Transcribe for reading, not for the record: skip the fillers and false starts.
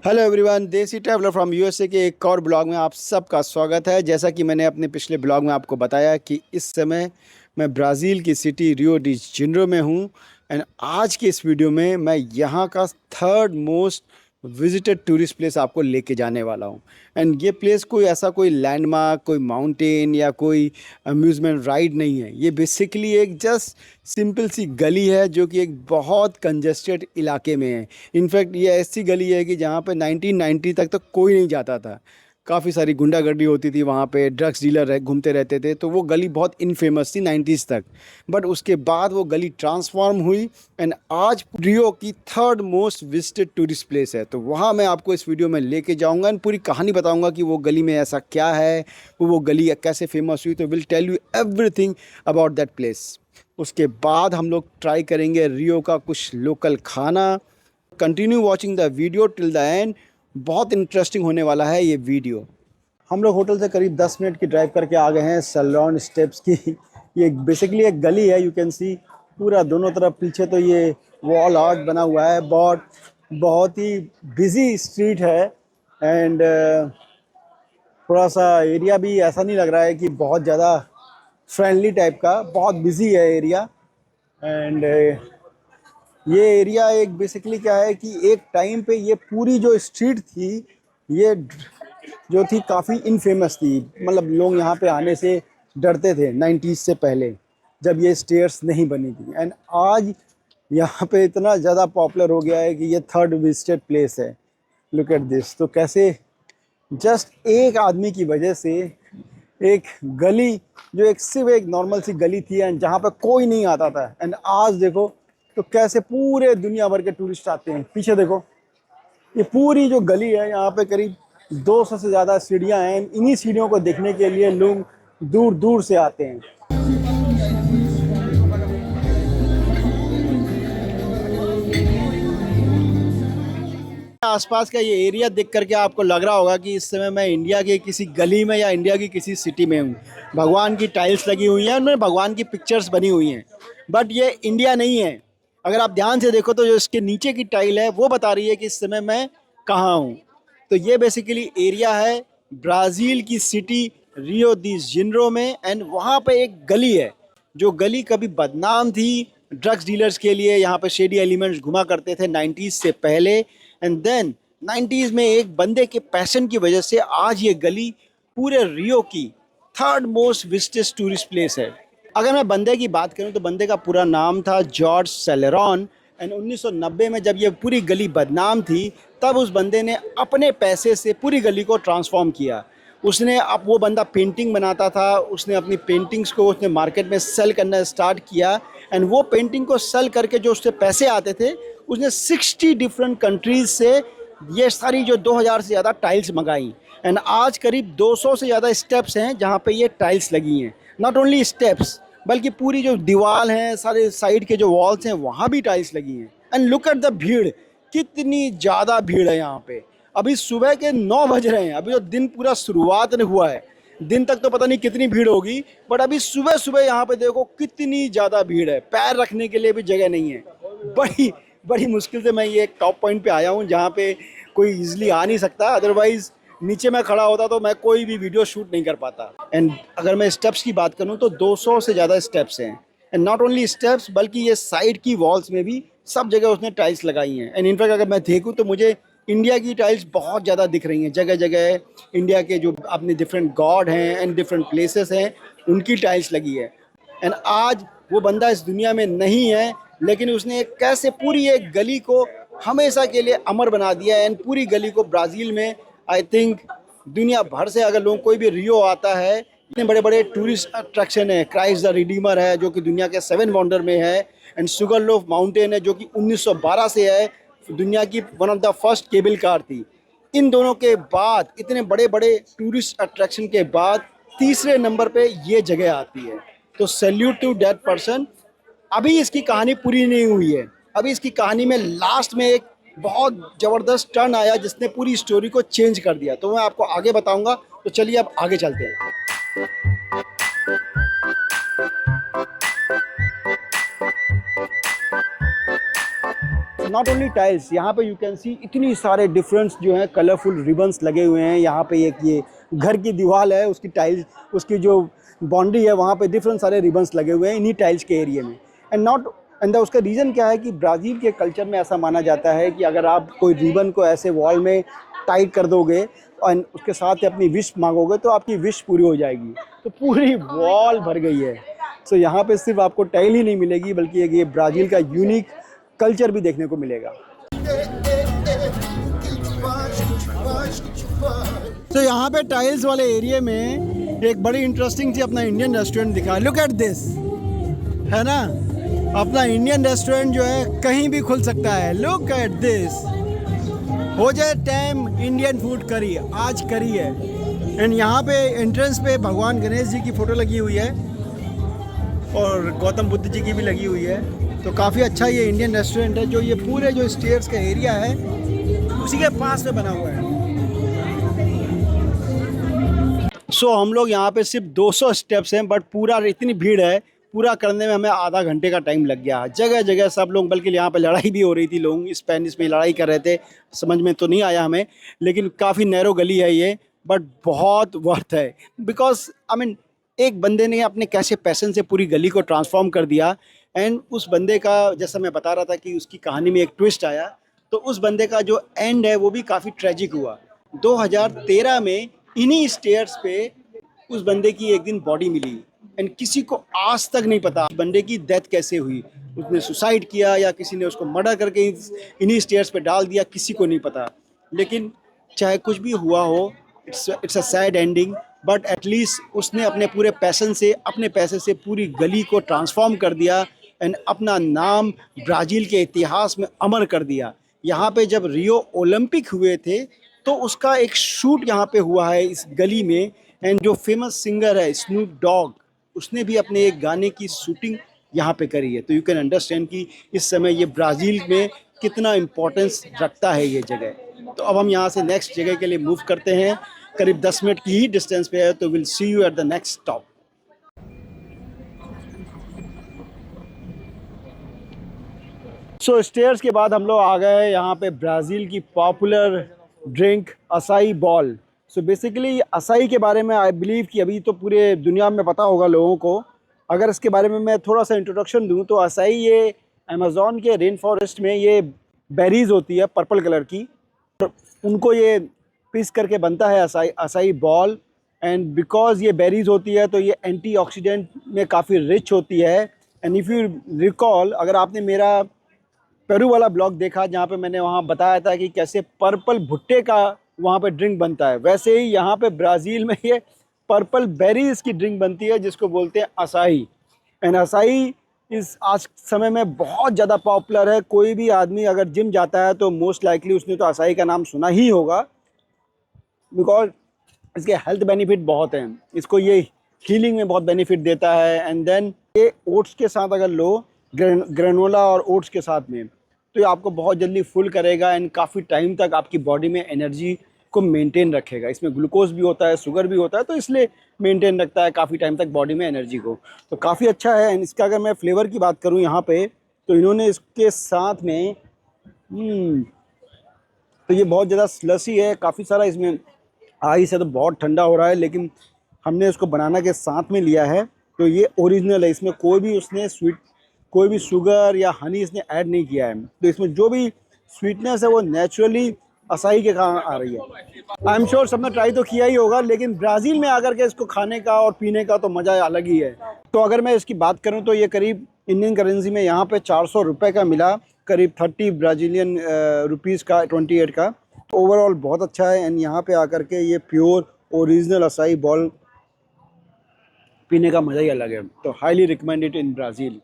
Hello everyone, देसी traveller from USA के एक और ब्लॉग में आप सबका स्वागत है। जैसा कि मैंने अपने पिछले ब्लॉग में आपको बताया कि इस समय मैं ब्राज़ील की सिटी रियो डी जेनेरो में हूँ। एंड आज के इस वीडियो में मैं यहाँ का third most visited tourist place आपको लेके जाने वाला हूँ। एंड ये प्लेस कोई ऐसा कोई लैंडमार्क, कोई माउंटेन या कोई अम्यूज़मेंट राइड नहीं है। ये बेसिकली एक जस्ट सिंपल सी गली है जो कि एक बहुत कंजेस्टेड इलाके में है। इनफैक्ट ये ऐसी गली है कि जहाँ पे 1990 तक तो कोई नहीं जाता था। काफ़ी सारी गुंडागर्दी होती थी वहाँ पे, ड्रग्स डीलर घूमते रहते थे, तो वो गली बहुत इनफेमस थी 90s तक। बट उसके बाद वो गली ट्रांसफॉर्म हुई एंड आज रियो की third most visited tourist place है। तो वहाँ मैं आपको इस वीडियो में लेके जाऊँगा एंड पूरी कहानी बताऊँगा कि वो गली में ऐसा क्या है, वो गली कैसे फेमस हुई। तो will tell you everything about that place. उसके बाद हम लोग ट्राई करेंगे रियो का कुछ लोकल खाना। Continue watching the video till the end, बहुत इंटरेस्टिंग होने वाला है ये वीडियो। हम लोग होटल से करीब 10 मिनट की ड्राइव करके आ गए हैं सैलॉन स्टेप्स की। ये बेसिकली एक गली है, यू कैन सी पूरा दोनों तरफ। पीछे तो ये वॉल आर्ट बना हुआ है, बहुत ही बिजी स्ट्रीट है। एंड थोड़ा सा एरिया भी ऐसा नहीं लग रहा है कि बहुत ज़्यादा फ्रेंडली टाइप का, बहुत बिजी है एरिया। एंड ये एरिया एक बेसिकली क्या है कि एक टाइम पे ये पूरी जो स्ट्रीट थी, ये जो थी काफ़ी इनफेमस थी। मतलब लोग यहाँ पे आने से डरते थे 90s से पहले, जब ये स्टेयर्स नहीं बनी थी। एंड आज यहाँ पे इतना ज़्यादा पॉपुलर हो गया है कि ये थर्ड विजिटेड प्लेस है। Look at this. तो कैसे जस्ट एक आदमी की वजह से एक गली, जो एक सिर्फ एक नॉर्मल सी गली थी एंड जहाँ पे कोई नहीं आता था, एंड आज देखो तो कैसे पूरे दुनिया भर के टूरिस्ट आते हैं। पीछे देखो, ये पूरी जो गली है, यहाँ पे करीब 200 से ज़्यादा सीढ़ियाँ हैं। इन्हीं सीढ़ियों को देखने के लिए लोग दूर दूर से आते हैं। आसपास का ये एरिया देख करके आपको लग रहा होगा कि इस समय मैं इंडिया के किसी गली में या इंडिया की किसी सिटी में हूँ। भगवान की टाइल्स लगी हुई हैं, उनमें भगवान की पिक्चर्स बनी हुई हैं, बट ये इंडिया नहीं है। अगर आप ध्यान से देखो तो जो इसके नीचे की टाइल है वो बता रही है कि इस समय मैं कहाँ हूँ। तो ये बेसिकली एरिया है ब्राज़ील की सिटी रियो दी जेनेरो में। एंड वहाँ पे एक गली है, जो गली कभी बदनाम थी ड्रग्स डीलर्स के लिए। यहाँ पे शेडी एलिमेंट्स घुमा करते थे 90s से पहले। एंड देन 90s में एक बंदे के पैशन की वजह से आज ये गली पूरे रियो की third most visited tourist place है। अगर मैं बंदे की बात करूं तो बंदे का पूरा नाम था जॉर्ज सेलेरॉन। एंड 1990 में जब ये पूरी गली बदनाम थी, तब उस बंदे ने अपने पैसे से पूरी गली को ट्रांसफॉर्म किया। उसने, अब वो बंदा पेंटिंग बनाता था, उसने अपनी पेंटिंग्स को उसने मार्केट में सेल करना स्टार्ट किया। एंड वो पेंटिंग को सेल करके जो उससे पैसे आते थे, उसने 60 डिफरेंट कंट्रीज से ये सारी जो 2000 से ज़्यादा टाइल्स मंगाई। एंड आज करीब 200 से ज़्यादा स्टेप्स हैं जहाँ पे ये टाइल्स लगी हैं। नॉट ओनली स्टेप्स, बल्कि पूरी जो दीवार हैं, सारे साइड के जो वॉल्स हैं, वहाँ भी टाइल्स लगी हैं। एंड लुक एट द भीड़, कितनी ज़्यादा भीड़ है यहाँ पे। अभी सुबह के 9 बज रहे हैं, अभी तो दिन पूरा शुरुआत नहीं हुआ है। दिन तक तो पता नहीं कितनी भीड़ होगी, बट अभी सुबह सुबह यहाँ पे देखो कितनी ज़्यादा भीड़ है। पैर रखने के लिए भी जगह नहीं है। बड़ी बड़ी मुश्किल से मैं ये टॉप पॉइंट पे आया हूँ जहाँ पे कोई इजीली आ नहीं सकता, अदरवाइज नीचे मैं खड़ा होता तो मैं कोई भी वीडियो शूट नहीं कर पाता। एंड अगर मैं स्टेप्स की बात करूँ तो 200 से ज़्यादा स्टेप्स हैं। एंड नॉट ओनली स्टेप्स, बल्कि ये साइड की वॉल्स में भी सब जगह उसने टाइल्स लगाई हैं। एंड इनफैक्ट अगर मैं देखूँ तो मुझे इंडिया की टाइल्स बहुत ज़्यादा दिख रही हैं जगह जगह। इंडिया के जो अपने डिफरेंट गॉड हैं एंड डिफरेंट प्लेसेस हैं, उनकी टाइल्स लगी है। एंड आज वो बंदा इस दुनिया में नहीं है, लेकिन उसने कैसे पूरी एक गली को हमेशा के लिए अमर बना दिया। एंड पूरी गली को ब्राज़ील में, आई थिंक दुनिया भर से अगर लोग कोई भी रियो आता है, इतने बड़े बड़े टूरिस्ट अट्रैक्शन है। क्राइस्ट द रिडीमर है जो कि दुनिया के 7 वंडर में है। एंड सुगरलोफ माउंटेन है जो कि 1912 से है, दुनिया की one of the first cable car थी। इन दोनों के बाद, इतने बड़े बड़े टूरिस्ट अट्रैक्शन के बाद, तीसरे नंबर पे ये जगह आती है। तो सैल्यूट टू दैट पर्सन। अभी इसकी कहानी पूरी नहीं हुई है। अभी इसकी कहानी में लास्ट में एक बहुत ज़बरदस्त टर्न आया जिसने पूरी स्टोरी को चेंज कर दिया। तो मैं आपको आगे बताऊंगा। तो चलिए अब आगे चलते हैं। नॉट ओनली टाइल्स, यहाँ पे यू कैन सी इतनी सारे डिफरेंस जो हैं कलरफुल रिबन्स लगे हुए हैं। यहाँ पे एक ये घर की दीवार है, उसकी टाइल्स, उसकी जो बाउंड्री है वहाँ पे डिफरेंट सारे रिबन्स लगे हुए हैं इन्हीं टाइल्स के एरिया में। एंड उसका रीज़न क्या है कि ब्राज़ील के कल्चर में ऐसा माना जाता है कि अगर आप कोई रिबन को ऐसे वॉल में टाइट कर दोगे और उसके साथ ही अपनी विश मांगोगे तो आपकी विश पूरी हो जाएगी। तो पूरी वॉल भर गई है। सो यहाँ पे सिर्फ आपको टाइल ही नहीं मिलेगी बल्कि एक ये ब्राज़ील का यूनिक कल्चर भी देखने को मिलेगा। तो यहाँ पे टाइल्स वाले एरिया में एक बड़ी इंटरेस्टिंग सी अपना इंडियन रेस्टोरेंट दिखा। लुक एट दिस, है ना, अपना इंडियन रेस्टोरेंट जो है कहीं भी खुल सकता है। लुक एट दिस, हो जाए टाइम इंडियन फूड करी, आज करी है। एंड यहाँ पे एंट्रेंस पे भगवान गणेश जी की फ़ोटो लगी हुई है और गौतम बुद्ध जी की भी लगी हुई है। तो काफ़ी अच्छा ये इंडियन रेस्टोरेंट है, जो ये पूरे जो स्टेयर्स का एरिया है उसी के पास में बना हुआ है। सो हम लोग यहाँ पे सिर्फ 200 स्टेप्स हैं, बट पूरा इतनी भीड़ है, पूरा करने में हमें आधा घंटे का टाइम लग गया। जगह जगह सब लोग, बल्कि यहाँ पे लड़ाई भी हो रही थी, लोग स्पेनिश में लड़ाई कर रहे थे, समझ में तो नहीं आया हमें, लेकिन काफ़ी नैरो गली है ये, बट बहुत वर्थ है। बिकॉज आई मीन एक बंदे ने अपने कैसे पैशन से पूरी गली को ट्रांसफॉर्म कर दिया। एंड उस बंदे का, जैसा मैं बता रहा था कि उसकी कहानी में एक ट्विस्ट आया, तो उस बंदे का जो एंड है वो भी काफ़ी ट्रेजिक हुआ। 2013 में इन्हीं स्टेयर्स पे उस बंदे की एक दिन बॉडी मिली एंड किसी को आज तक नहीं पता उस बंदे की डेथ कैसे हुई। उसने सुसाइड किया या किसी ने उसको मर्डर करके इन्हीं स्टेयर्स पे डाल दिया, किसी को नहीं पता। लेकिन चाहे कुछ भी हुआ हो, it's a sad ending, but at least उसने अपने पूरे पैशन से, अपने पैसे से पूरी गली को ट्रांसफॉर्म कर दिया एंड अपना नाम ब्राज़ील के इतिहास में अमर कर दिया। यहाँ पे जब रियो ओलंपिक हुए थे तो उसका एक शूट यहाँ पे हुआ है इस गली में। एंड जो फेमस सिंगर है स्नूप डॉग, उसने भी अपने एक गाने की शूटिंग यहाँ पे करी है। तो यू कैन अंडरस्टैंड कि इस समय ये ब्राज़ील में कितना इम्पोर्टेंस रखता है ये जगह। तो अब हम यहाँ से नेक्स्ट जगह के लिए मूव करते हैं, करीब 10 मिनट की ही डिस्टेंस पे है। तो will see you at the next stop. So stairs के बाद हम लोग आ गए यहाँ पे ब्राज़ील की popular drink acai ball. So basically acai के बारे में आई बिलीव कि अभी तो पूरे दुनिया में पता होगा लोगों को। अगर इसके बारे में मैं थोड़ा सा इंट्रोडक्शन दूं तो असाई ये अमेज़ॉन के रेन फॉरेस्ट में ये बेरीज होती है पर्पल कलर की, उनको ये पीस करके बनता है असाई बॉल। एंड बिकॉज ये बेरीज होती है तो ये एंटीऑक्सीडेंट में काफ़ी रिच होती है। एंड इफ़ यू रिकॉल, अगर आपने मेरा पेरू वाला ब्लॉग देखा जहाँ पे मैंने वहाँ बताया था कि कैसे पर्पल भुट्टे का वहाँ पे ड्रिंक बनता है, वैसे ही यहाँ पे ब्राज़ील में ये पर्पल बेरीज की ड्रिंक बनती है जिसको बोलते हैं असाई। एंड असाई इस आज समय में बहुत ज़्यादा पॉपुलर है। कोई भी आदमी अगर जिम जाता है तो मोस्ट लाइकली उसने तो असाई का नाम सुना ही होगा, बिकॉज इसके हेल्थ बेनिफिट बहुत हैं। इसको ये हीलिंग में बहुत बेनिफिट देता है। एंड देन ये ओट्स के साथ अगर लो, ग्रेनोला और ओट्स के साथ में, तो ये आपको बहुत जल्दी फुल करेगा एंड काफ़ी टाइम तक आपकी बॉडी में एनर्जी को मेंटेन रखेगा। इसमें ग्लूकोज भी होता है, शुगर भी होता है, तो इसलिए मेंटेन रखता है काफ़ी टाइम तक बॉडी में एनर्जी को। तो काफ़ी अच्छा है। एंड इसका अगर मैं फ्लेवर की बात करूँ यहाँ पे, तो इन्होंने इसके साथ में तो ये बहुत ज़्यादा स्लसी है, काफ़ी सारा इसमें आइस है, तो बहुत ठंडा हो रहा है, लेकिन हमने इसको बनाना के साथ में लिया है तो ये ओरिजिनल है। इसमें कोई भी उसने कोई भी शुगर या हनी इसने ऐड नहीं किया है। तो इसमें जो भी स्वीटनेस है वो नेचुरली असाई के कारण आ रही है। आई एम श्योर सबने ट्राई तो किया ही होगा, लेकिन ब्राज़ील में आकर के इसको खाने का और पीने का तो मज़ा अलग ही है। तो अगर मैं इसकी बात करूं तो ये करीब इंडियन करेंसी में यहाँ पे 400 रुपये का मिला, करीब 30 ब्राज़ीलियन रुपीज़ का, 28 का। तो ओवरऑल बहुत अच्छा है। एंड यहाँ पे आकर के ये प्योर ओरिजिनल असाई बॉल पीने का मज़ा ही अलग है। तो हाईली रिकमेंडेड इन ब्राज़ील।